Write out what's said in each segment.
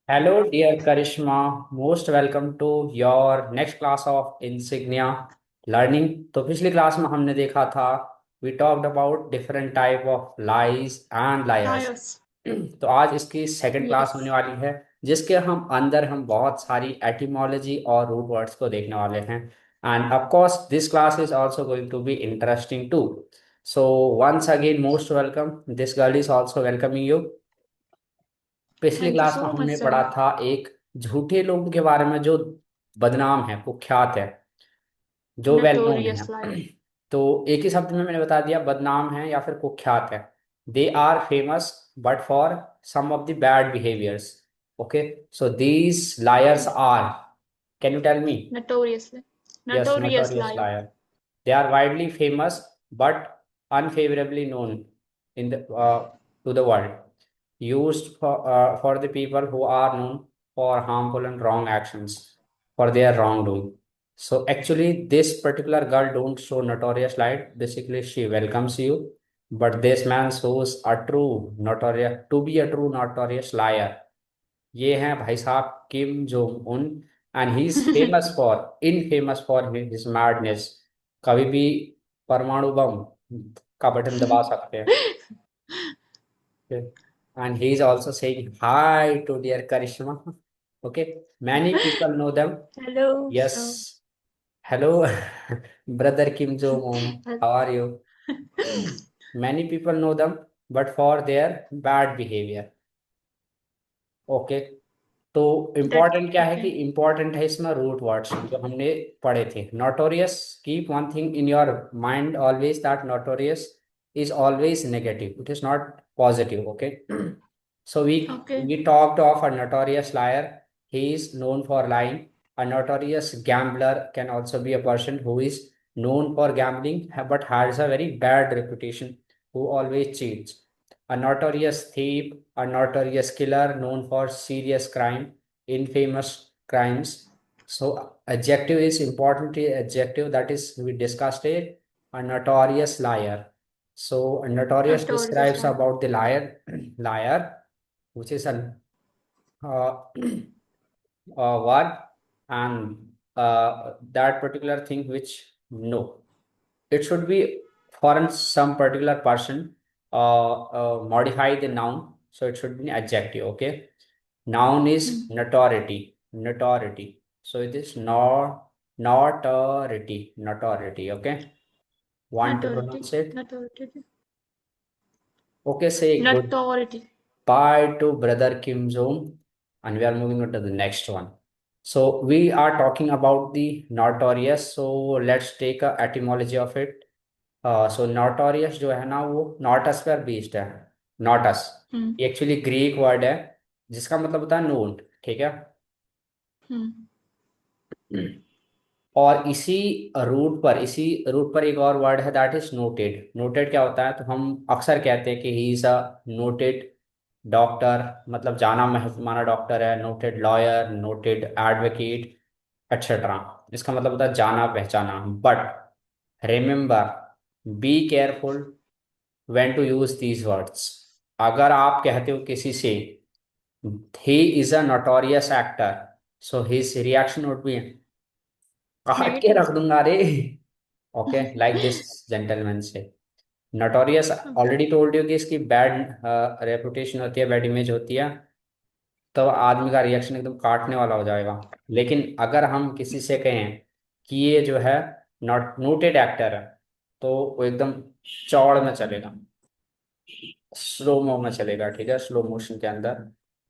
Hello, dear Karishma. Most welcome to your next class of Insignia Learning. तो पिछली class में हमने देखा था we talked about different type of lies and liars. Liars. तो आज इसकी सेकंड क्लास होने Yes. वाली है जिसके हम बहुत सारी एटिमोलॉजी और रूट वर्ड्स को देखने वाले हैं. And of course this class is also going to be interesting too. So once again most welcome. This girl is also welcoming you. पिछली Thank you क्लास में so much, हमने पढ़ा sir. था एक झूठे लोगों के बारे में जो बदनाम है, कुख्यात है, जो वेल नोन है. Notorious liar. तो एक ही शब्द में मैंने बता दिया, बदनाम है या फिर कुख्यात है. They are famous but for some of the bad behaviours. Okay. So these liars are, can you tell me? Notoriously. Yes, Notorious notorious liar. liar. They are widely famous but unfavorably known in the to the world. Used for the people who are known for harmful and wrong actions for their wrongdoing. So actually, this particular girl don't show notorious light. Basically, she welcomes you, but this man shows a true notorious to be a true notorious liar. ये हैं भाई साहब Kim Jong Un. And he is famous for infamous for his madness. कभी भी परमाणु बम का button दबा सकते हैं. And he is also saying hi to dear Karishma. Okay. Many people know them. Hello, yes. sir. Hello brother Kim Jong Un, how are you? Many people know them but for their bad behaviour. Okay. तो That important क्या है कि okay. Important है इसमें root words जो हमने पढ़े थे. Notorious. Keep one thing in your mind always that notorious is always negative. It is not positive. Okay. So Okay. we talked of a notorious liar. He is known for lying. A notorious gambler can also be a person who is known for gambling but has a very bad reputation, who always cheats. A notorious thief, a notorious killer known for serious crime, infamous crimes. So adjective is important. Adjective, that is we discussed it. A notorious liar. So a notorious Notorious describes liar. about the liar, liar, which is a uh, word, and that particular thing which no, it should be for some particular person. Modify the noun, so it should be an adjective. Okay. Noun is Hmm. notoriety. Notoriety. So it is notoriety. Notoriety. Okay. Want to Notoriety. pronounce it? Notoriety. Okay. Say good Notoriety. bye to brother Kim Jong, and we are moving on to the next one. So we are talking about the notorious. So let's take a etymology of it. So notorious जो है ना वो knots पर based है. Knots Hmm. ये actually Greek word है जिसका मतलब होता है नोन. ठीक है. Hmm. और इसी रूट पर एक और वर्ड है दैट इज नोटेड. नोटेड क्या होता है? तो हम अक्सर कहते हैं कि ही इज अ नोटेड डॉक्टर, मतलब जाना माना डॉक्टर है. Noted lawyer, noted advocate, etcetera. इसका मतलब होता है जाना पहचाना. But remember, be careful when to use these words. अगर आप कहते हो किसी से he is a notorious actor, so his reaction would be काट के Negative. रख दूंगा रे. ओके. लाइक दिस जेंटलमैन से notorious Okay. Already told you कि इसकी बैड रेपुटेशन होती है, बैड इमेज होती है. तो आदमी का रिएक्शन एकदम काटने वाला हो जाएगा. लेकिन अगर हम किसी से कहें कि ये जो है नॉट नोटेड एक्टर है, तो वो एकदम चौड़ में चलेगा, स्लो मो में चलेगा. ठीक है, स्लो मोशन के अंदर.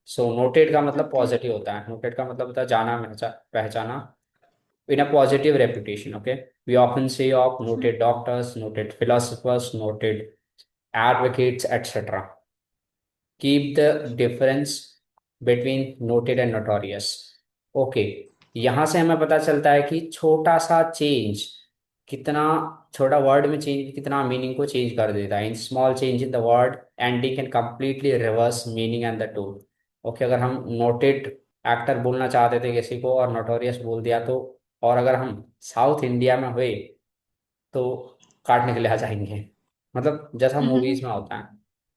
सो नोटेड का मतलब Okay. पॉजिटिव होता है. नोटेड का मतलब होता है जाना पहचाना in a positive reputation. Okay. We often say of Hmm. noted doctors, noted philosophers, noted advocates, etc. Keep the difference between noted and notorious. Okay. यहाँ से हमें पता चलता है कि छोटा सा चेंज कितना, छोटा वर्ड में चेंज कितना मीनिंग को चेंज कर देता है. In small change in the word ending can completely reverse meaning and the tone. Okay. अगर हम नोटेड एक्टर बोलना चाहते थे किसी को और नोटोरियस बोल दिया तो, और अगर हम साउथ इंडिया में हुए तो काटने के लिए आ जाएंगे. मतलब जैसा Mm-hmm. मूवीज में होता है,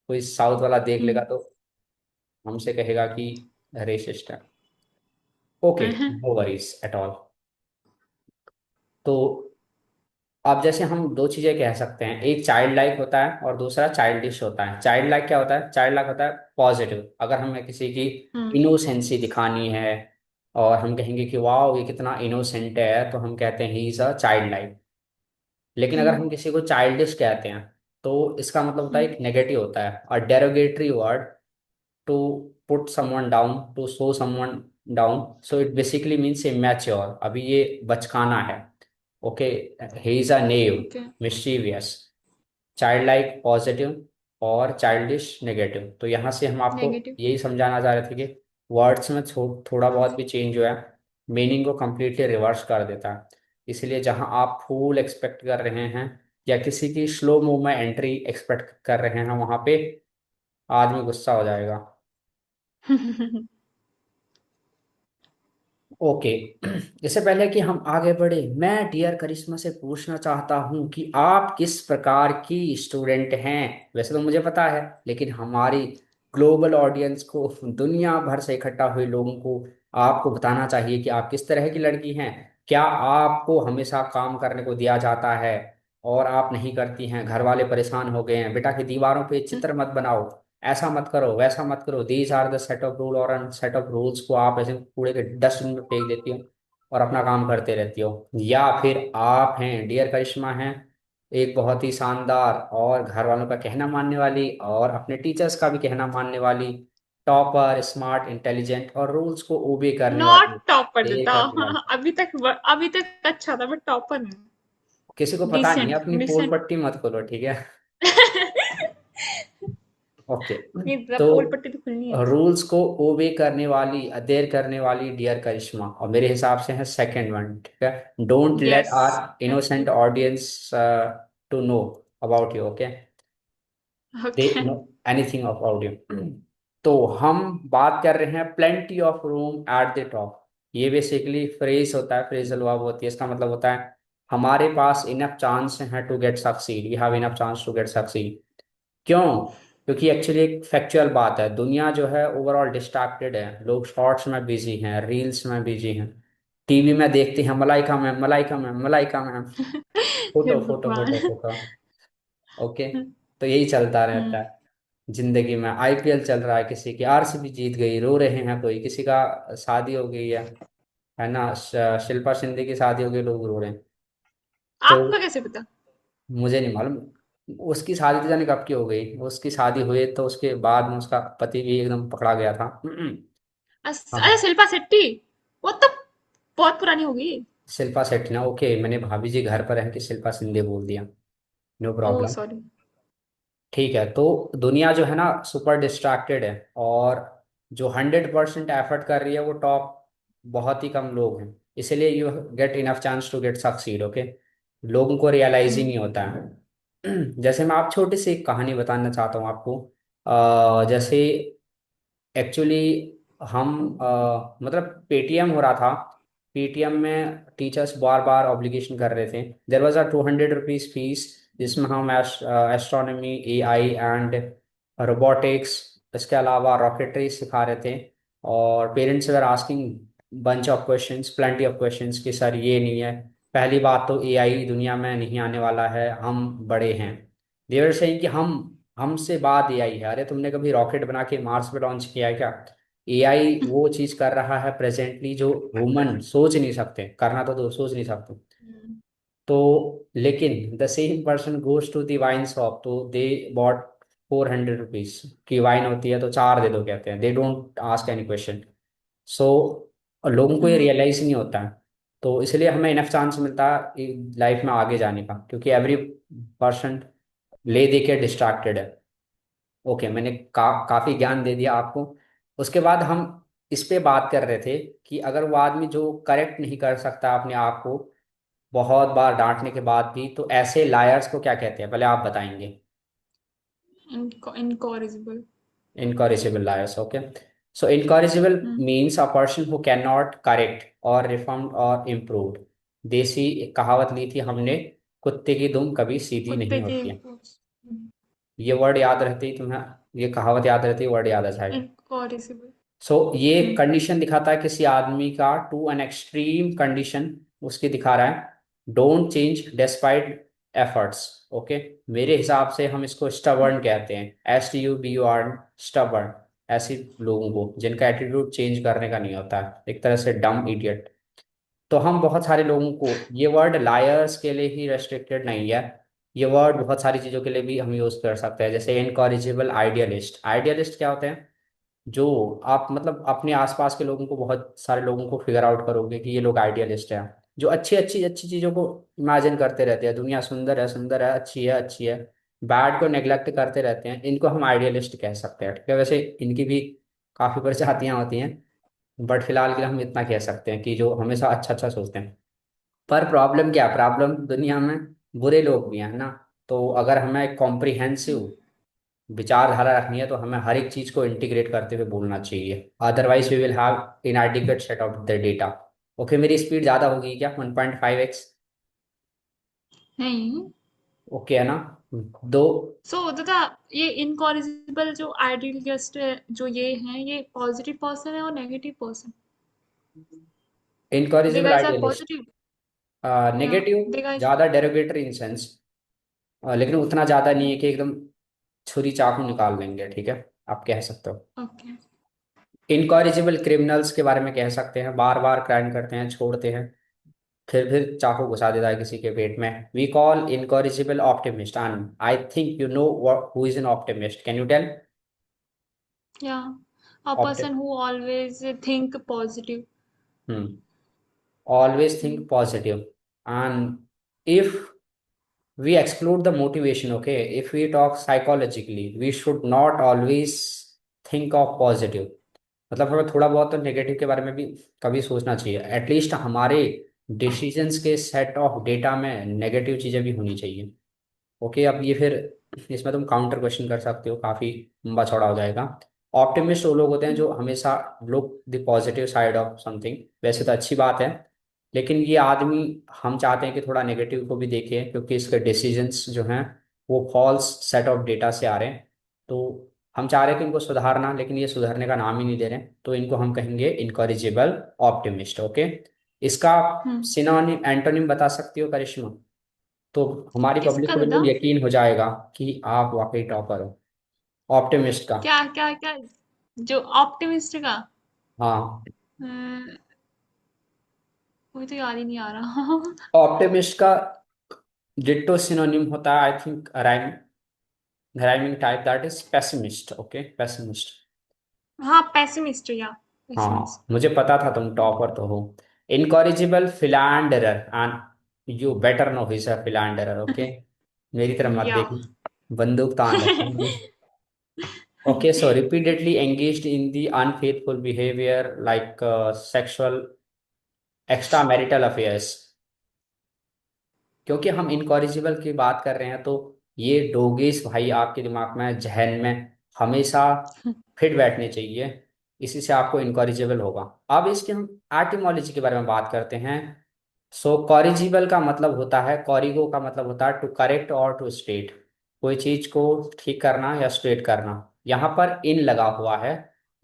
कोई साउथ वाला देख लेगा Hmm. तो हमसे कहेगा कि रेसिस्ट है। Okay, no worries at all. तो अब जैसे हम दो चीजें कह सकते हैं, एक चाइल्ड लाइक होता है और दूसरा चाइल्डिश होता है। चाइल्ड लाइक क्या होता है? चाइल्ड लाइक होता है पॉजिटिव, अगर हमें किसी की हम्म। इनोसेंसी दिखानी है और हम कहेंगे कि वाह ये कितना इनोसेंट है, तो हम कहते हैं ही इज अ चाइल्ड लाइक। लेकिन अगर हम हम्म। किसी को चाइल्डिश कहते हैं तो इसका मतलब होता है हम्म। एक नेगेटिव होता है, और derogatory word to put someone down, to show someone down. So it basically means immature, अभी ये बचकाना है। Okay, he is a naive, okay. Mischievous. Child like positive और चाइल्डिश नेगेटिव। तो यहाँ से हम आपको नेगेटिव। यही समझाना चाह रहे थे कि वर्ड्स में थोड़ा हाँ। बहुत भी चेंज हुआ है, मीनिंग को कम्प्लीटली रिवर्स कर देता है। इसलिए जहाँ आप फूल एक्सपेक्ट कर रहे हैं या किसी की स्लो मूव में एंट्री एक्सपेक्ट कर रहे हैं, वहाँ पे आदमी गुस्सा हो जाएगा। ओके, इससे पहले कि हम आगे बढ़े, मैं डियर करिश्मा से पूछना चाहता हूँ कि आप किस प्रकार की स्टूडेंट हैं। वैसे तो मुझे पता है, लेकिन हमारी ग्लोबल ऑडियंस को, दुनिया भर से इकट्ठा हुए लोगों को आपको बताना चाहिए कि आप किस तरह की लड़की हैं। क्या आपको हमेशा काम करने को दिया जाता है और आप नहीं करती हैं? घर वाले परेशान हो गए हैं बेटा कि दीवारों पे चित्र मत बनाओ, ऐसा मत करो, वैसा मत करो, these are the set of rule, और सेट ऑफ रूल्स को आप ऐसे कूड़े के डस्टबिन में फेंक देती हो और अपना काम करते रहती हो। या फिर आप हैं डियर करिश्मा हैं, एक बहुत ही शानदार और घर वालों का कहना मानने वाली और अपने टीचर्स का भी कहना मानने वाली, टॉपर, स्मार्ट, इंटेलिजेंट और रूल्स को ओबे करने नॉट वाली, टॉपर ये देता। करने वाली। अभी तक अच्छा था, बट टॉपर नहीं। किसी को पता नहीं है, डिसेंट अपनी पोल डिसेंट। पट्टी मत खोलो, ठीक है? ओके, नहीं, तो पोल पट्टी तो खुलनी है। रूल्स को ओबे करने वाली, अदेयर करने वाली डियर करिश्मा, और मेरे हिसाब से है सेकंड वन, ठीक है? Don't let yes. Our innocent absolutely. Audience to know about you. Okay, they okay. Know anything about you. तो हम बात कर रहे हैं plenty of room at the top. ये बेसिकली फ्रेज होता है, फ्रेजल वर्ब होती है। इसका मतलब होता है हमारे पास इनफ चांस है to get succeed, we have enough chance to get succeed. क्यों? क्योंकि एक्चुअली एक फैक्चुअल बात है, दुनिया जो है ओवरऑल डिस्ट्रैक्टेड है, लोग शॉर्ट्स में बिजी हैं, रील्स में बिजी हैं, टीवी में देखते हैं Malaika ma'am, Malaika ma'am, Malaika ma'am, हे फोटो फोटो फोटो भगवान। फोटो। ओके, तो यही चलता रहता हम्म। है जिंदगी में। आईपीएल चल रहा है, किसी की आरसीबी जीत गई, रो रहे हैं, कोई किसी का शादी हो गई है ना, शिल्पा शिंदे की शादी हो गई, लोग रो रहे हैं। तो आपको कैसे पता? मुझे नहीं मालूम, उसकी शादी तो जाने कब की हो गई, उसकी शादी हुई तो उसके बाद में उसका पति भी एकदम पकड़ा गया था। अरे हाँ, शिल्पा शेट्टी, वो तो बहुत पुरानी हो गई। शिल्पा शेट्टी ना, ओके, मैंने भाभी जी घर पर है कि शिल्पा शिंदे बोल दिया। नो ओह प्रॉब्लम। सॉरी। ठीक है, तो दुनिया जो है ना सुपर डिस्ट्रैक्टेड है, और जो 100% एफर्ट कर रही है वो टॉप बहुत ही कम लोग हैं। इसलिए you get enough chance to get succeed. Okay, लोगों को रियलाइज ही हम्म। नहीं होता है। जैसे मैं आप छोटी सी एक कहानी बताना चाहता हूँ आपको। जैसे एक्चुअली हम मतलब पेटीएम हो रहा था, पेटीएम में टीचर्स बार बार ऑब्लिगेशन कर रहे थे। There was a 200 rupees fees, जिसमें हम एस्ट्रोनॉमी, एआई एंड रोबोटिक्स, इसके अलावा रॉकेटरी सिखा रहे थे। और parents were asking bunch of questions, plenty of questions कि सर ये नहीं है, पहली बात तो एआई दुनिया में नहीं आने वाला है, हम बड़े हैं। देवर सेइंग कि हमसे बात एआई है, अरे तुमने कभी रॉकेट बना के मार्स पे लॉन्च किया है क्या? एआई वो चीज कर रहा है प्रेजेंटली जो ह्यूमन सोच नहीं सकते, करना तो दो, सोच नहीं सकते। हम्म। तो लेकिन the same person goes to the wine shop, तो दे बॉट 400 रुपीज की वाइन होती है तो चार दे दो कहते हैं, they don't ask any question. So लोगों को ये हम्म। रियलाइज नहीं होता है। तो इसलिए हमें इनफ चांस मिलता है लाइफ में आगे जाने का, क्योंकि एवरी पर्सन ले दे के डिस्ट्रैक्टेड है। ओके, मैंने काफी ज्ञान दे दिया आपको। उसके बाद हम इस पे बात कर रहे थे कि अगर वो आदमी जो करेक्ट नहीं कर सकता अपने आप को बहुत बार डांटने के बाद भी, तो ऐसे लायर्स को क्या कहते हैं, पहले आप बताएंगे? Incorrigible. Incorrigible lawyers. Okay, so incorrigible hmm. Means a person who can not correct और रिफॉर्म और इम्प्रूव। देसी एक कहावत ली थी हमने, कुत्ते की दुम कभी सीधी नहीं कुत्ते की। होती है। ये वर्ड याद रहते ही तुम्हें, ये कहावत याद रहती है, वर्ड याद आ जाएगा। इनकॉरिजिबल। सो ये हम्म कंडीशन दिखाता है किसी आदमी का टू एन एक्सट्रीम कंडीशन, उसकी दिखा रहा है। Don't change despite efforts. Okay, मेरे हिसाब से हम इसको स्टबर्न कहते हैं, STUBUR, स्टबर्न। ऐसे लोगों को जिनका एटीट्यूड चेंज करने का नहीं होता है, एक तरह से डम इडियट। तो हम बहुत सारे लोगों को, ये वर्ड लायर्स के लिए ही रेस्ट्रिक्टेड नहीं है, ये वर्ड बहुत सारी चीज़ों के लिए भी हम यूज़ कर सकते हैं, जैसे इनकॉरिजिबल आइडियलिस्ट। आइडियलिस्ट क्या होते हैं? जो आप मतलब अपने आसपास के लोगों को, बहुत सारे लोगों को फिगर आउट करोगे कि ये लोग आइडियलिस्ट हैं, जो अच्छी अच्छी अच्छी चीज़ों को इमेजिन करते रहते हैं, दुनिया सुंदर है, सुंदर है, अच्छी है, अच्छी है, बैड को नेग्लेक्ट करते रहते हैं, इनको हम आइडियलिस्ट कह सकते हैं। ठीक है, वैसे इनकी भी काफ़ी प्रजातियां होती हैं, बट फिलहाल के लिए हम इतना कह सकते हैं कि जो हमेशा अच्छा अच्छा सोचते हैं। पर प्रॉब्लम क्या, प्रॉब्लम दुनिया में बुरे लोग भी हैं ना। तो अगर हमें कॉम्प्रिहेंसिव विचारधारा रखनी है तो हमें हर एक चीज को इंटीग्रेट करते हुए बोलना चाहिए, otherwise we will have inadequate set of the data. Okay, मेरी स्पीड ज़्यादा होगी क्या, 1.5x? नहीं। ओके है ना? दो। सो दादा, ये इनकॉरिजिबल जो आइडियलिस्ट जो ये हैं, ये पॉजिटिव पर्सन है और negative person? They incorrigible guys are idealist positive? या नेगेटिव, दे गाइस? ज़्यादा डेरोगेटरी इन सेंस, लेकिन उतना ज़्यादा नहीं है कि एकदम छुरी चाकू निकाल लेंगे। ठीक है, आप कह सकते हो। ओके। इनकॉरिजिबल क्रिमिनल्स के बारे में कह सकते हैं, बार बार क्राइम करते हैं, छोड़ते हैं, फिर चाकू घुसा देता है किसी के पेट में। We call incorrigible optimist, and I think you know who is an optimist, can you tell? या a person who always think positive. Hmm, always think positive. And if we exclude the motivation, okay, if we talk psychologically, we should not always think of positive। मतलब हमें थोड़ा बहुत तो negative के बारे में भी कभी सोचना चाहिए, एटलीस्ट हमारे डिसीजंस के सेट ऑफ डेटा में नेगेटिव चीजें भी होनी चाहिए। ओके, अब ये फिर इसमें तुम काउंटर क्वेश्चन कर सकते हो, काफी लंबा चौड़ा हो जाएगा। ऑप्टिमिस्ट वो लोग होते हैं जो हमेशा look the positive side of something, वैसे तो अच्छी बात है, लेकिन ये आदमी, हम चाहते हैं कि थोड़ा नेगेटिव को भी देखें, क्योंकि इसके डिसीजंस जो हैं वो फॉल्स सेट ऑफ डेटा से आ रहे हैं। तो हम चाह रहे हैं कि इनको सुधारना, लेकिन ये सुधरने का नाम ही नहीं ले रहे हैं, तो इनको हम कहेंगे इनकॉरिजिबल ऑप्टिमिस्ट। ओके, इसका हम्म सिनोनिम एंटोनिम बता सकती हो करिश्मा? तो हमारी पब्लिक किसका को दादा? बिल्कुल यकीन हो जाएगा कि आप वाकई टॉपर हो, ऑप्टिमिस्ट का। क्या क्या क्या? जो ऑप्टिमिस्ट का? हाँ, अम्म, मुझे तो याद ही नहीं आ रहा। ऑप्टिमिस्ट का डिट्टो सिनोनिम होता है, I think, rhyming type, that is pessimist. Okay, pessimist. हाँ, पेसिमिस्ट या पेसिमिस्ट। हाँ, मुझे पता था तुम टॉपर तो हो। Incorrigible philanderer, and you better know his a philanderer. Okay, मेरी तरफ मत या देखो, बंदूक तान रखी है। Okay, so repeatedly engaged in the unfaithful behavior like sexual extramarital affairs। क्योंकि हम इनकॉरिजिबल की बात कर रहे हैं, तो ये डोगेस भाई आपके दिमाग में, जहन में हमेशा फिट बैठने चाहिए, इसी से आपको इनकॉरिजिबल होगा। अब इसके हम एटिमोलॉजी के बारे में बात करते हैं। सो कॉरिजिबल का मतलब होता है, कॉरिगो का मतलब होता है टू करेक्ट और टू स्ट्रेट, कोई चीज को ठीक करना या स्ट्रेट करना। यहाँ पर इन लगा हुआ है,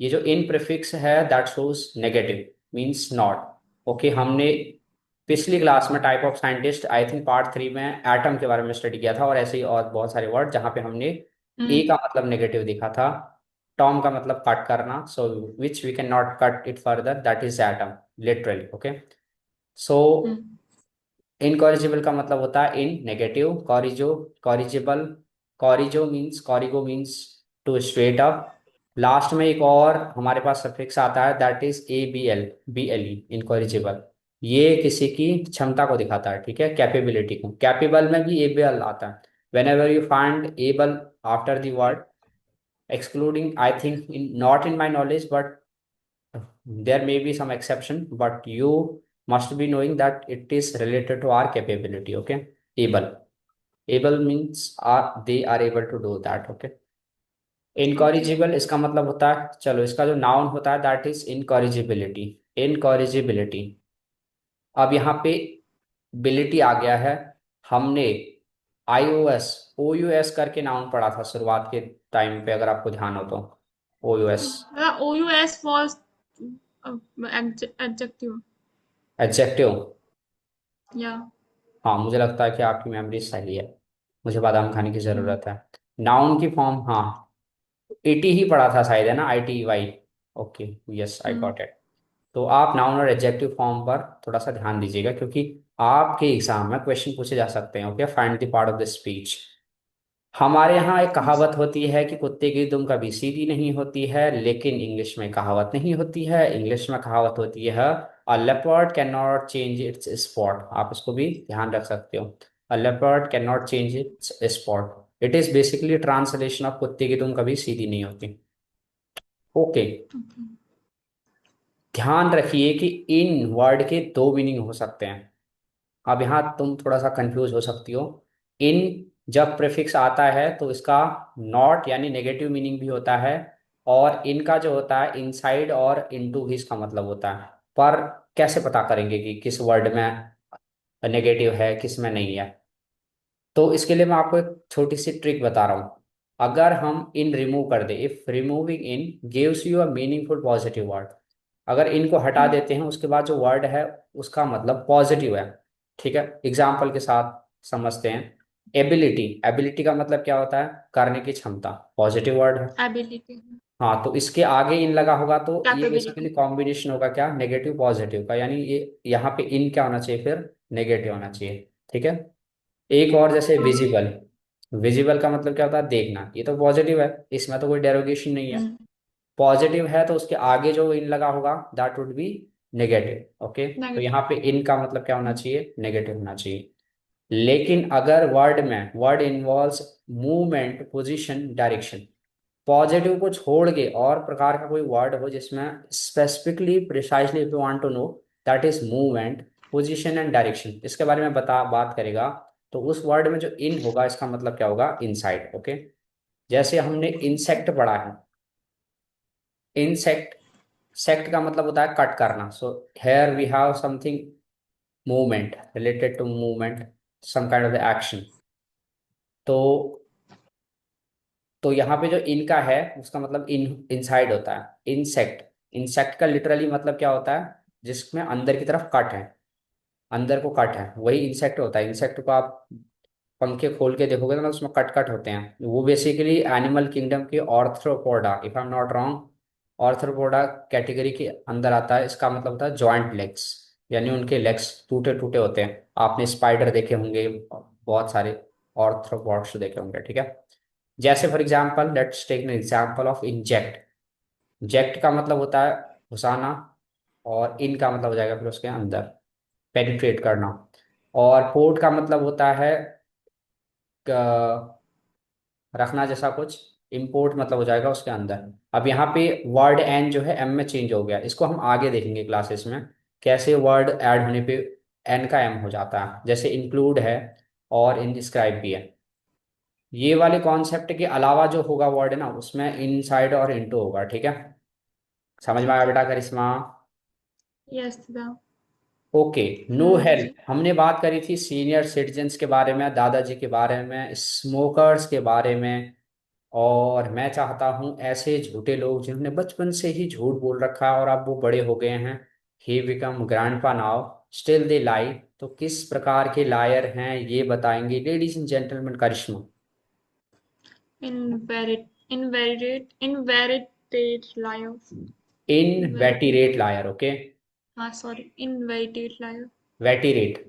ये जो इन प्रीफिक्स है that shows negative, means not. Okay, हमने पिछली क्लास में type of scientist, I think part 3 में, एटम के बारे में स्टडी किया था, और ऐसे ही और बहुत सारे वर्ड जहाँ पे हमने ए हम्म का मतलब नेगेटिव देखा था, टॉम का मतलब कट करना, so which we can not cut it further, that is atom, literally. Okay, so hmm incorrigible का मतलब होता है in negative, corrigo, corrigible, corrigo means, corrigo means to straight up. Last में एक और हमारे पास सफिक्स आता है, दैट इज ABL, इनकॉरिजिबल। ये किसी की क्षमता को दिखाता है, ठीक है, कैपेबिलिटी को। कैपेबल में भी ABL आता है, when ever you find able after the word, excluding, I think, not in my knowledge, but there may be some exception, but you must be knowing that it is related to our capability. Okay, able means they are able to do that. Okay, okay. Incorrigible इसका मतलब होता है, चलो इसका जो noun होता है that is इनकॉरिजिबिलिटी, इनकॉरिजिबिलिटी। अब यहाँ पे बिलिटी आ गया है। हमने IOS OUS करके नाउन पढ़ा था शुरुआत के टाइम पे, अगर आपको ध्यान हो तो, OUS? OUS was adjective. Adjective? Yeah. हाँ, मुझे लगता है कि आपकी मेमोरी सही है, मुझे बादाम खाने की Hmm. जरूरत है। नाउन की फॉर्म, हाँ, एटी ही पढ़ा था शायद, है ना, ITY? Okay, yes, I Hmm. Got it. तो आप नाउन और एडजेक्टिव फॉर्म पर थोड़ा सा ध्यान दीजिएगा, क्योंकि आपके एग्जाम में क्वेश्चन पूछे जा सकते हैं। Okay, find the part of the speech. हमारे यहाँ एक Yes. कहावत होती है कि कुत्ते की दुम कभी सीधी नहीं होती है, लेकिन इंग्लिश में कहावत नहीं होती है। इंग्लिश में कहावत होती है, अ leopard can not change it's spot. आप इसको भी ध्यान रख सकते हो, अ leopard can not change it's spot. It is basically translation of कुत्ते की दुम कभी सीधी नहीं होती। Okay, Okay. ध्यान रखिए कि इन वर्ड के दो मीनिंग हो सकते हैं। अब यहाँ तुम थोड़ा सा कंफ्यूज हो सकती हो। इन जब प्रीफिक्स आता है तो इसका नॉट यानी नेगेटिव मीनिंग भी होता है, और इनका जो होता है इनसाइड और इनटू भी इसका मतलब होता है। पर कैसे पता करेंगे कि किस वर्ड में नेगेटिव है, किस में नहीं है? तो इसके लिए मैं आपको एक छोटी सी ट्रिक बता रहा हूँ। अगर हम इन रिमूव कर दे, if removing in gives you a meaningful positive word, अगर इनको हटा Hmm. देते हैं उसके बाद जो वर्ड है उसका मतलब पॉजिटिव है। ठीक है, एग्जाम्पल के साथ समझते हैं। एबिलिटी, एबिलिटी का मतलब क्या होता है? करने की क्षमता, पॉजिटिव वर्ड है। Ability. हाँ, तो इसके आगे इन लगा होगा तो ये बेसिकली Capability. कॉम्बिनेशन होगा क्या, नेगेटिव पॉजिटिव का, यानी ये यहाँ पे इन क्या होना चाहिए, फिर नेगेटिव होना चाहिए। ठीक है, एक और जैसे Okay. विजिबल। विजिबल का मतलब क्या होता है? देखना, ये तो पॉजिटिव है, इसमें तो कोई डेरोगेशन नहीं है। Hmm. पॉजिटिव है तो उसके आगे जो इन लगा होगा that would be negative. Okay, तो Negative. यहाँ पे इन का मतलब क्या होना Hmm. चाहिए? नेगेटिव होना चाहिए। लेकिन अगर वर्ड में word involves movement, position, direction, positive को छोड़ के और प्रकार का कोई वर्ड हो जिसमें specifically precisely if you want to know that is movement, position and direction, इसके बारे में बता बात करेगा, तो उस वर्ड में जो इन होगा इसका मतलब क्या होगा? इनसाइड। ओके, जैसे हमने इंसेक्ट पढ़ा है। इंसेक्ट, सेक्ट का मतलब होता है कट करना। So here we have something movement, related to movement, some kind of action. तो यहाँ पे जो इनका है उसका मतलब इन इनसाइड होता है। इंसेक्ट, इंसेक्ट का लिटरली मतलब क्या होता है? जिसमें अंदर की तरफ कट है, अंदर को कट है, वही इंसेक्ट होता है। इंसेक्ट को आप पंखे खोल के देखोगे तो उसमें कट कट होते हैं। वो बेसिकली एनिमल किंगडम के Arthropoda, if I am not wrong, Arthropoda category के अंदर आता है। इसका मतलब होता है जॉइंट लेग्स, यानी उनके लेग्स टूटे टूटे होते हैं। आपने स्पाइडर देखे होंगे, बहुत सारे ऑर्थ्रोपॉड्स देखे होंगे। ठीक है, जैसे for example let's take an example of inject. Ject का मतलब होता है घुसाना, और इन का मतलब हो जाएगा फिर उसके अंदर, पेनिट्रेट करना। और पोर्ट का मतलब होता है रखना जैसा कुछ। इम्पोर्ट मतलब हो जाएगा उसके अंदर। अब यहाँ पे वर्ड एन जो है एम में चेंज हो गया, इसको हम आगे देखेंगे क्लासेस में कैसे वर्ड ऐड होने पे एन का एम हो जाता है। जैसे इंक्लूड है और इनडिस्क्राइब भी है। ये वाले कॉन्सेप्ट के अलावा जो होगा वर्ड है ना, उसमें इनसाइड और इनटू होगा। ठीक है, समझ में आया Okay. बेटा करिश्मा? Yes, the. ओके, नो हाँ हेल्प, जी. हमने बात करी थी सीनियर सिटीजन्स के बारे में, दादाजी के बारे में, स्मोकर्स के बारे में। और मैं चाहता हूं ऐसे झूठे लोग जिन्होंने बचपन से ही झूठ बोल रखा है और अब वो बड़े हो गए हैं, he become grandpa now, still they lie. तो किस प्रकार के लायर हैं ये बताएंगे ladies and gentleman Karishma. Inveterate liar. In Inveterate. Veterate liar, okay, हाँ, sorry. Inveterate liar. Veterate,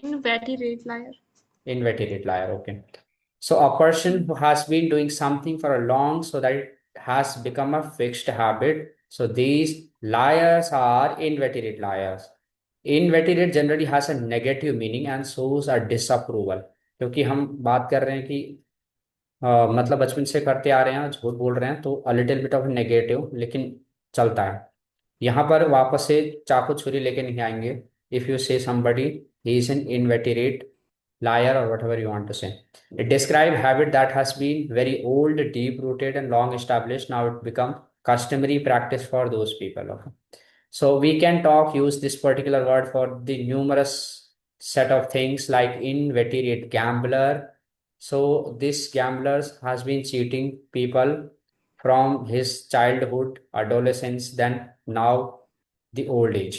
Inveterate liar. inveterate liar, okay. So a person who has been doing something for a long so that it has become a fixed habit. So these liars are inveterate liars. Inveterate generally has a negative meaning and shows a disapproval, क्योंकि हम बात कर रहे हैं कि मतलब बचपन से करते आ रहे हैं, झूठ बोल रहे हैं, तो a little bit of negative, लेकिन चलता है। यहाँ पर वापस से चाकू छुरी लेके नहीं आएंगे। इफ यू से somebody he is an inveterate liar or whatever you want to say, it describe habit that has been very old, deep rooted and long established, now it become customary practice for those people. Okay, so we can talk use this particular word for the numerous set of things like inveterate gambler. So this gamblers has been cheating people from his childhood, adolescence, then now the old age.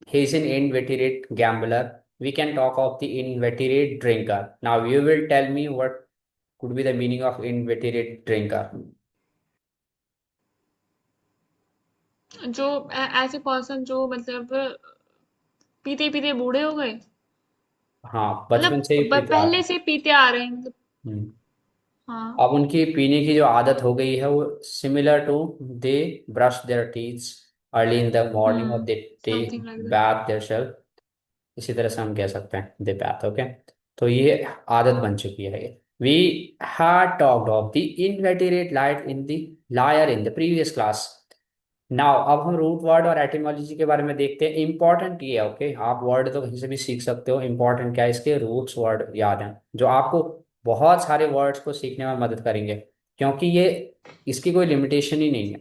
He is an inveterate gambler. We can talk of the inveterate drinker. Now you will tell me what could be the meaning of inveterate drinker. जो ऐसे person जो मतलब पीते पीते बूढ़े हो गए, हाँ, बचपन मतलब से ही पीते आ रहे पहले से पीते आ रहे हैं मतलब। हैं। हाँ। अब उनकी पीने की जो आदत हो गई है वो similar to they brush their teeth early in the morning और they take something like that. Bath their self. इसी तरह से हम कह सकते हैं दे बैथ। ओके, तो ये आदत बन चुकी है। We had talked of the inveterate light in the liar in the previous class. Now अब हम रूट वर्ड और एटिमोलॉजी के बारे में देखते हैं। इंपॉर्टेंट ये है, ओके, आप वर्ड तो कहीं से भी सीख सकते हो, इंपॉर्टेंट क्या है, इसके रूट्स वर्ड याद हैं जो आपको बहुत सारे वर्ड्स को सीखने में मदद करेंगे, क्योंकि ये इसकी कोई लिमिटेशन ही नहीं है।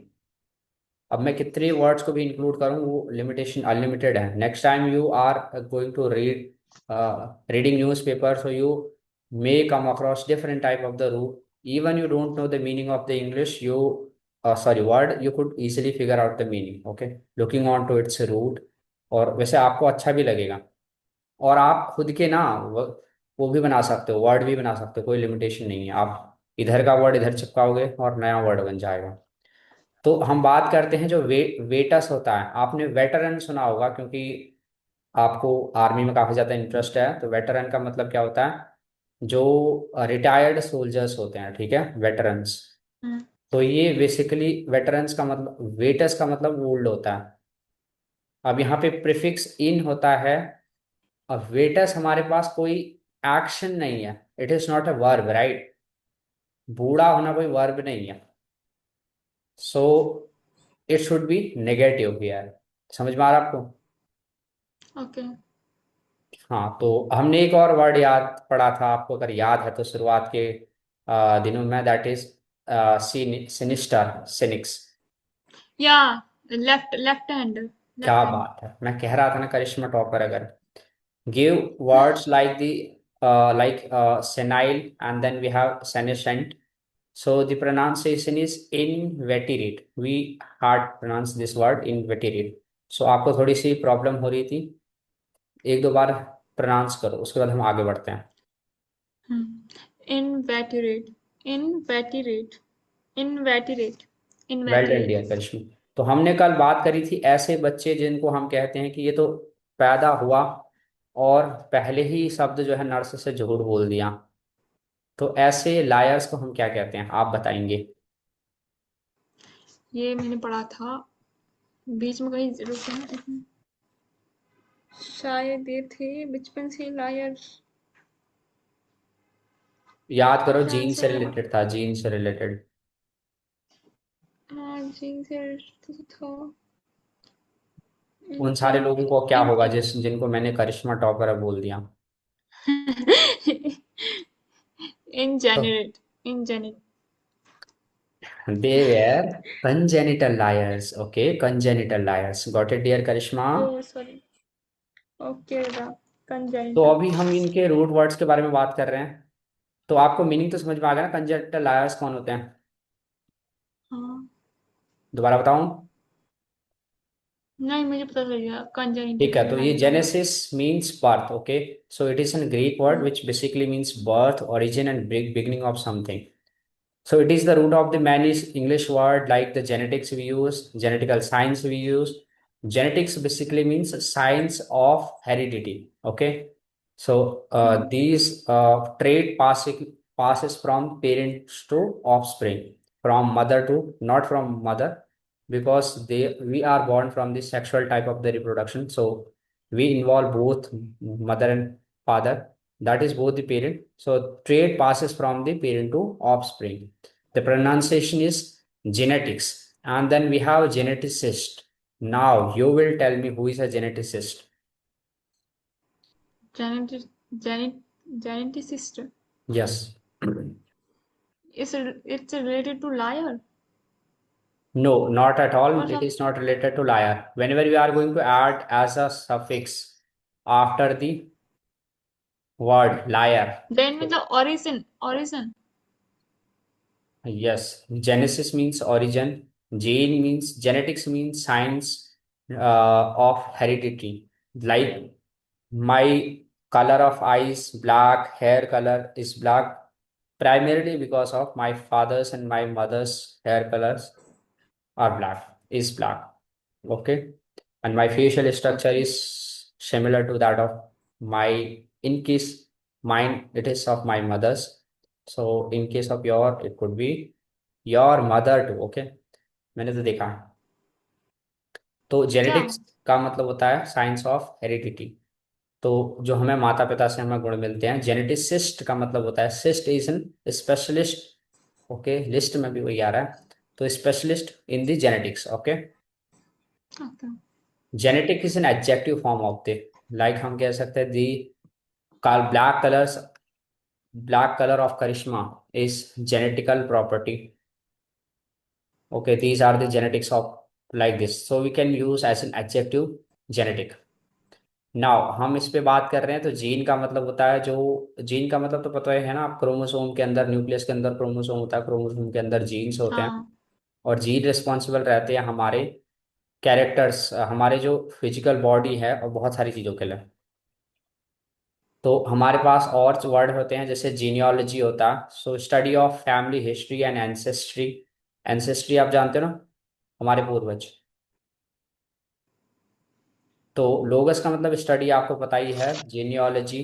अब मैं कितने वर्ड्स को भी इंक्लूड करूँ वो लिमिटेशन अनलिमिटेड है। Next time you are going to read reading newspaper, so you may come across different type of the root. Even you don't know the meaning of the English, you sorry word, you could easily figure out the meaning, okay, looking on to its root. और वैसे आपको अच्छा भी लगेगा। और आप खुद के ना वो भी बना सकते हो, वर्ड भी बना सकते हो, कोई लिमिटेशन नहीं है। आप इधर का वर्ड इधर चिपकाओगे और नया वर्ड बन जाएगा। तो हम बात करते हैं जो वेटस होता है। आपने वेटरन सुना होगा, क्योंकि आपको आर्मी में काफी ज्यादा इंटरेस्ट है। तो वेटरन का मतलब क्या होता है, जो रिटायर्ड सोल्जर्स होते हैं, ठीक है, वेटरन्स। हम्म। तो ये बेसिकली वेटरन्स का मतलब, वेटस का मतलब ओल्ड होता है। अब यहाँ पे प्रिफिक्स इन होता है। अब वेटस हमारे पास कोई एक्शन नहीं है, it is not a verb, right. बूढ़ा होना कोई वर्ब नहीं है, so it should be negative here. समझ में आ रहा है आपको? ओके। हाँ, तो हमने एक और वर्ड याद पढ़ा था, आपको अगर याद है तो, शुरुआत के दिनों में, दैट इज सिनिस्टर, सिनिक्स। या लेफ्ट लेफ्ट हैंड, क्या लेफ्ट हैंड। बात है, मैं कह रहा था ना करिश्मा टॉपर। अगर give words like the like senile and then we have senescent, so the pronunciation is inveterate. We had pronounced this word inveterate. So आपको थोड़ी सी प्रॉब्लम हो रही थी, एक दो बार प्रोनाउंस करो, उसके बाद हम आगे बढ़ते हैं। इनवेटिरेट, इनवेटिरेट, इनवेटिरेट, वेल डन इनवेटिरेट। डियर करिश्मा। तो हमने कल बात करी थी ऐसे बच्चे जिनको हम कहते हैं कि ये तो पैदा हुआ और पहले ही शब्द जो है नर्स से झूठ बोल दिया। तो ऐसे लायर्स को हम क्या कहते हैं, आप बताएंगे? ये मैंने पढ़ा था बीच में कहीं, रुको ना शायद ये थे बचपन से लायर। याद करो, शायद जीन से से यार। रिलेटेड था, जीन से रिलेटेड। हाँ जी से तो था। उन सारे इन लोगों को क्या इन होगा जिनको मैंने करिश्मा टॉपर बोल दिया। इन तो generate, in generate. They were congenital liars, okay, congenital liars, got it dear Karishma. Oh sorry. Okay बेटा। तो कंजेनिटल। अभी हम इनके रूट वर्ड्स के बारे में बात कर रहे हैं। तो आपको मीनिंग तो समझ में आ गया ना, कंजेनिटल लायर्स कौन होते हैं? हाँ। दोबारा बताऊं? नहीं, मुझे पता चल गया ठीक है, कंजेनिटल तो ये लायर हाँ। Genesis means birth, okay. So it is an Greek word which basically means birth, origin and beginning of something. So it is the root of the many English word like the genetics we use, genetical science we use. Genetics basically means science of heredity. Okay. So these trait passes from parents to offspring, from mother to, not from mother, because we are born from the sexual type of the reproduction. So we involve both mother and father. That is both the parent. So trait passes from the parent to offspring. The pronunciation is genetics. And then we have geneticist. Now you will tell me who is a geneticist. Genetic, Janet geneticist. Yes. It's related to liar No, not at or all. It is something. not related to liar. Whenever we are going to add as a suffix after the word liar. Then with the origin, origin. Yes, Genesis means origin. Gene means genetics means science of heredity. Like my color of eyes, black, hair color is black primarily because of my father's and my mother's hair colors are black, is black. Okay. And my facial structure Okay. is similar to that of my, in case mine, it is of my mother's. So in case of your, it could be your mother too okay मैंने तो देखा है तो क्या? Genetics का मतलब होता है साइंस ऑफ हेरिडिटी तो जो हमें माता पिता से हमें गुण मिलते हैं जेनेटिसिस्ट का मतलब होता है ist is an specialist okay list में भी वही आ रहा है तो specialist in the genetics okay okay. Genetic is an adjective form of the like हम कह सकते हैं the black colours black colour of Karishma is genetical property okay these are the genetics of like this so we can use as an adjective genetic now हम इस पे बात कर रहे हैं तो जीन का मतलब होता है जो जीन का मतलब तो पता है ना आप क्रोमोसोम के अंदर न्यूक्लियस के अंदर क्रोमोसोम होता है क्रोमोसोम के अंदर जीन्स होते हैं हाँ। और जीन रिस्पॉन्सिबल रहते हैं हमारे कैरेक्टर्स हमारे जो फिजिकल बॉडी है और बहुत सारी चीज़ों के लिए तो हमारे पास और वर्ड होते हैं जैसे जीनियोलॉजी होता है so study of family history and ancestry ancestry आप जानते हो ना हमारे पूर्वज तो लोगस का मतलब स्टडी आपको पता ही है genealogy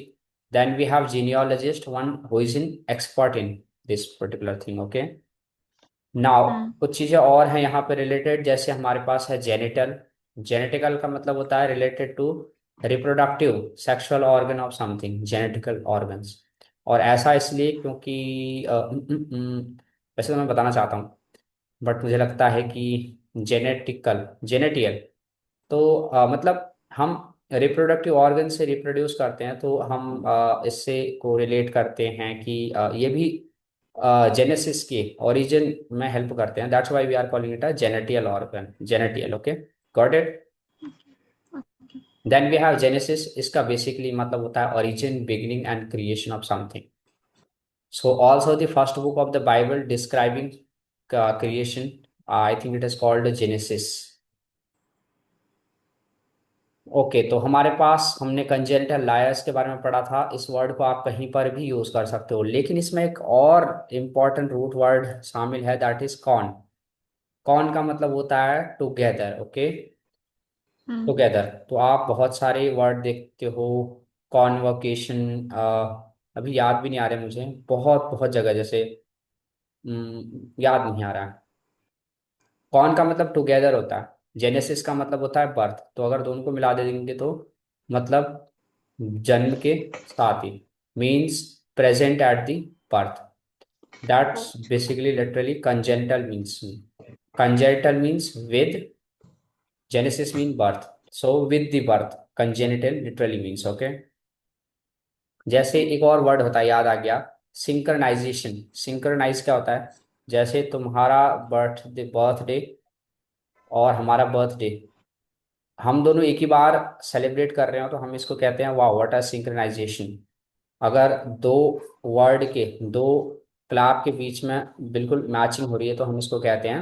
then we have genealogist one who is in expert in this particular thing okay now hmm. कुछ चीजें और हैं यहाँ पे रिलेटेड जैसे हमारे पास है जेनिटल जेनेटिकल का मतलब होता है related to reproductive sexual organ of something genetical organs और ऐसा इसलिए क्योंकि वैसे तो मैं बताना चाहता हूँ बट मुझे लगता है कि जेनेटिकल जेनेटियल तो मतलब हम रिप्रोडक्टिव ऑर्गन से रिप्रोड्यूस करते हैं तो हम इससे को रिलेट करते हैं कि ये भी जेनेसिस के ओरिजिन में हेल्प करते हैं that's why we are calling it a genital organ genital okay got it then we have genesis इसका बेसिकली मतलब होता है origin beginning and creation of something so also the first book of the Bible describing creation I think it is called Genesis okay तो हमारे पास हमने congenital lawyers के बारे में पढ़ा था इस वर्ड को आप कहीं पर भी यूज कर सकते हो लेकिन इसमें एक और इम्पॉर्टेंट रूट वर्ड शामिल है दैट इज कॉन कॉन का मतलब होता है टुगेदर ओके हम्म। टुगेदर तो आप बहुत सारे वर्ड देखते हो कॉन्वोकेशन अभी याद भी नहीं आ रहे मुझे बहुत बहुत जगह जैसे याद नहीं आ रहा है कॉन का मतलब टुगेदर होता है जेनेसिस का मतलब होता है बर्थ तो अगर दोनों को मिला दे देंगे तो मतलब जन्म के साथ ही means present at the birth that's basically literally congenital means congenital means with genesis mean birth so with the birth congenital literally means okay जैसे ओके। एक और वर्ड होता है याद आ गया सिंक्रनाइजेशन सिंक्रनाइज क्या होता है जैसे तुम्हारा बर्थडे और हमारा बर्थडे हम दोनों एक ही बार सेलिब्रेट कर रहे हो तो हम इसको कहते हैं वाह व्हाट अ सिंक्रोनाइजेशन अगर दो वर्ड के दो क्लैप के बीच में बिल्कुल मैचिंग हो रही है तो हम इसको कहते हैं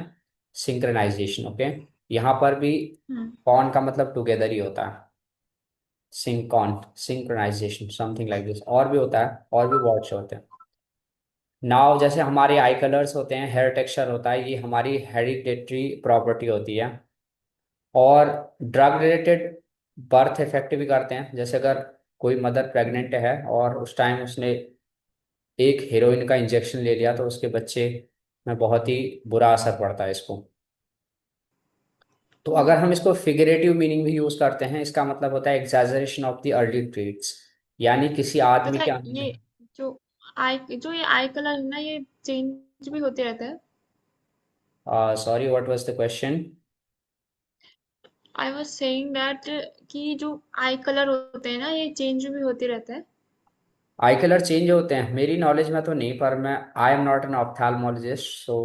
सिंक्रोनाइजेशन ओके यहाँ पर भी हम्म। कॉन का मतलब टुगेदर ही होता है सिंकॉन सिंक्रोनाइजेशन समथिंग लाइक दिस और भी होता है और भी वर्ड्स होते हैं नाउ जैसे हमारे आई कलर्स होते हैं हेयर टेक्सचर होता है ये हमारी हेरिडेटरी प्रॉपर्टी होती है और ड्रग रिलेटेड बर्थ इफेक्ट भी करते हैं जैसे अगर कोई मदर प्रेग्नेंट है और उस टाइम उसने एक हीरोइन का इंजेक्शन ले लिया तो उसके बच्चे में बहुत ही बुरा असर पड़ता है इसको तो अगर हम इसको फिगरेटिव मीनिंग भी यूज करते हैं इसका मतलब होता है exaggeration of the early traits यानी किसी आदमी अच्छा, के ये अंदर जो ये आई कलर है ना, ये चेंज भी होते रहता है। Sorry what was the question I was saying that कि जो आई कलर होते हैं ना, ये चेंज भी होते रहता है। आई कलर चेंज होते हैं मेरी नॉलेज में तो नहीं पर मैं I am not an ophthalmologist so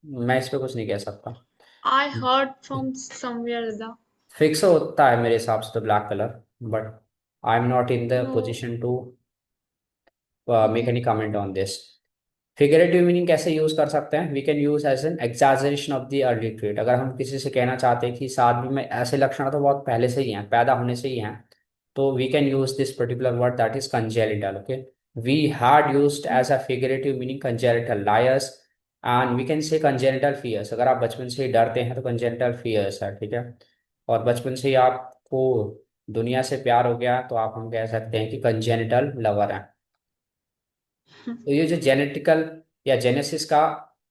मैं इस पे कुछ नहीं कह सकता I heard from somewhere the. Fix होता है मेरे हिसाब से तो black colour but I am not in the know. Position to make okay. Any comment on this figurative meaning कैसे यूज कर सकते हैं? We can use as an exaggeration of the early trait. अगर हम किसी से कहना चाहते हैं कि इस आदमी में ऐसे लक्षण तो बहुत पहले से ही हैं, पैदा होने से ही हैं, तो we can use this particular word that is congenital. Okay, we had used as a figurative meaning congenital liars, and we can say congenital fears. अगर आप बचपन से ही डरते हैं तो कंजेनिटल फियर्स है, ठीक है। और बचपन से ही आपको दुनिया से प्यार हो गया तो आप हम कह सकते हैं कि कंजेनिटल लवर है। तो ये जो जेनेटिकल या जेनेसिस का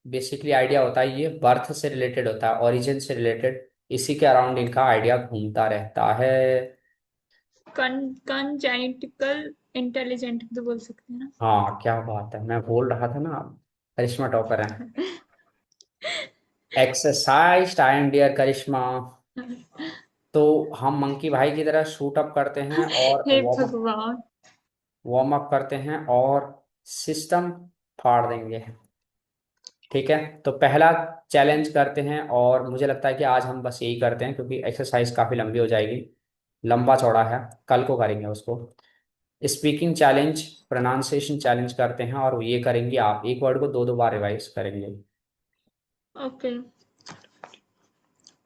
बेसिकली आइडिया होता है, ये बर्थ से रिलेटेड होता है, ओरिजिन से रिलेटेड, इसी के अराउंड इनका आइडिया घूमता रहता है। कंजेनिटिकल इंटेलिजेंट भी तो बोल सकते हैं हाँ, क्या बात है, मैं बोल रहा था ना, करिश्मा टॉपर है। एक्सरसाइज टाइम डियर करिश्मा। ना। तो हम मंकी भाई की तरह शूट अप करते हैं और हे भगवान। वार्म अप करते हैं और सिस्टम फाड़ देंगे। ठीक है, तो पहला चैलेंज करते हैं, और मुझे लगता है कि आज हम बस यही करते हैं क्योंकि एक्सरसाइज काफ़ी लंबी हो जाएगी, लंबा चौड़ा है, कल को करेंगे उसको। स्पीकिंग चैलेंज, प्रोनाउंसिएशन चैलेंज करते हैं, और ये करेंगे, आप एक वर्ड को दो दो बार रिवाइज करेंगे। Okay,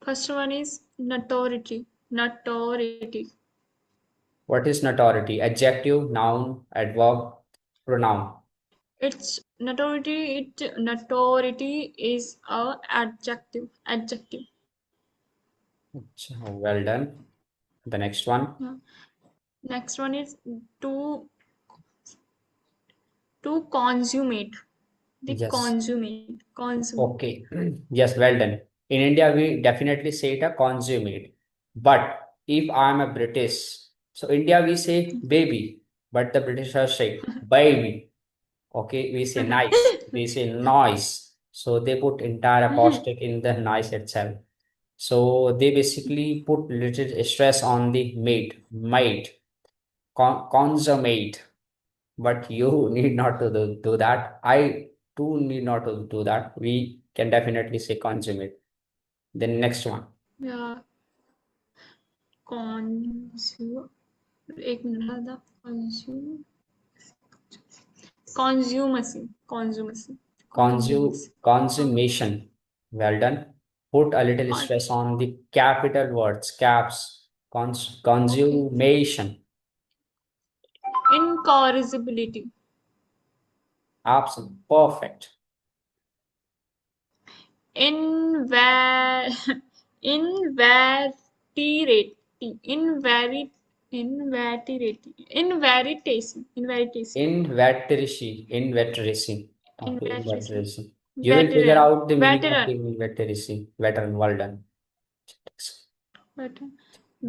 first one is notoriety. Notoriety. What is notoriety? Adjective, noun, adverb, pronoun? It's notoriety. Notoriety is a adjective. Adjective. अच्छा, well done. The next one. Yeah. Next one is to to consummate. The yes, consummate. Consummate. okay. Yes, well done. In India, we definitely say it a consummate. But if I am a British, so India we say baby, but the Britishers say baby. Okay, we say nice, we say noise. So they put entire acoustic in the nice itself. So they basically put little stress on the mate, consummate. But you need not to do that. I too need not to do that. We can definitely say consummate. Then next one. Yeah. Consume. एक minute था. Consume. Consumacy. Consumacy. Consumacy. Consummation. Well done. Put a little Con. stress on the capital words, caps. Okay. Consummation. Incorrigibility. Absolutely perfect. Invar invertirate invari invertation Inveteracy. Okay, invertation inveteracy. You will figure veteran out the meaning of the veteran inveteracy. Veteran, well done. veteran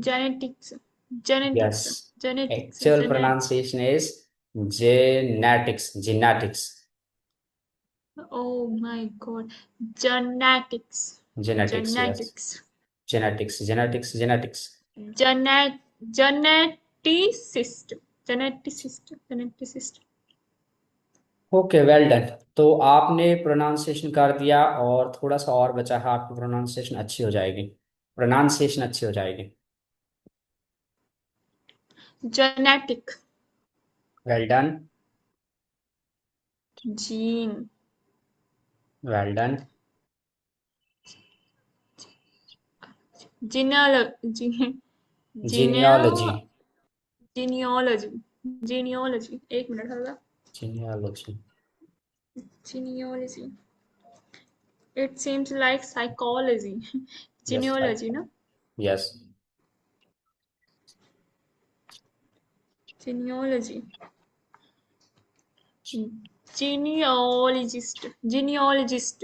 genetics genetics Yes. genetics Actual genet pronunciation is genetics. Genetics. oh my god genetics Genetics. Yes. genetics Genetics. Genetics. Genetics. genet geneticist geneticist okay, well done. तो आपने pronunciation कर दिया, और थोड़ा सा और बचा है, आपकी प्रोनाउंसिएशन अच्छी हो जाएगी। प्रोनाउंसिएशन अच्छी हो जाएगी। genetic well done. gene well done. genealogy genealogy. geneo genealogy genealogy एक मिनट होगा genealogy. genealogy it seems like psychology yes, genealogy no yes. genealogy genealogist genealogist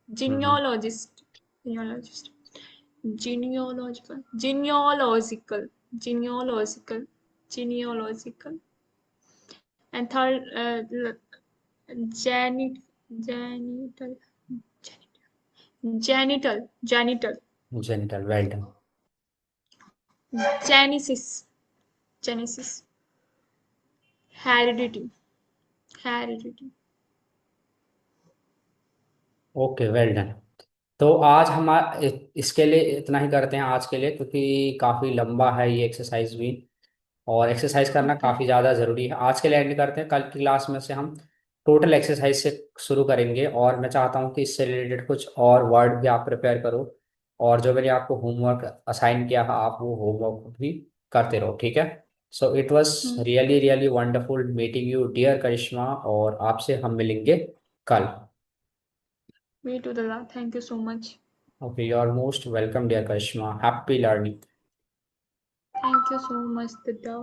genealogist genealogist genealogical genealogical genealogical genealogical and third geni- genital genital genital, well done. genesis genesis heredity heredity okay, well done. तो आज हम इसके लिए इतना ही करते हैं आज के लिए, क्योंकि काफ़ी लंबा है ये एक्सरसाइज भी, और एक्सरसाइज करना okay काफ़ी ज़्यादा ज़रूरी है। आज के लिए एंड करते हैं, कल की क्लास में से हम टोटल एक्सरसाइज से शुरू करेंगे, और मैं चाहता हूँ कि इससे रिलेटेड कुछ और वर्ड भी आप प्रिपेयर करो, और जो मैंने आपको होमवर्क असाइन किया है आप वो होमवर्क भी करते रहो, ठीक है। So it was hmm. Really really wonderful meeting you dear Karishma, और आपसे हम मिलेंगे कल। मी टू दादा, thank you so much. Okay, you are most welcome dear Karishma, happy learning. Thank you so much दादा।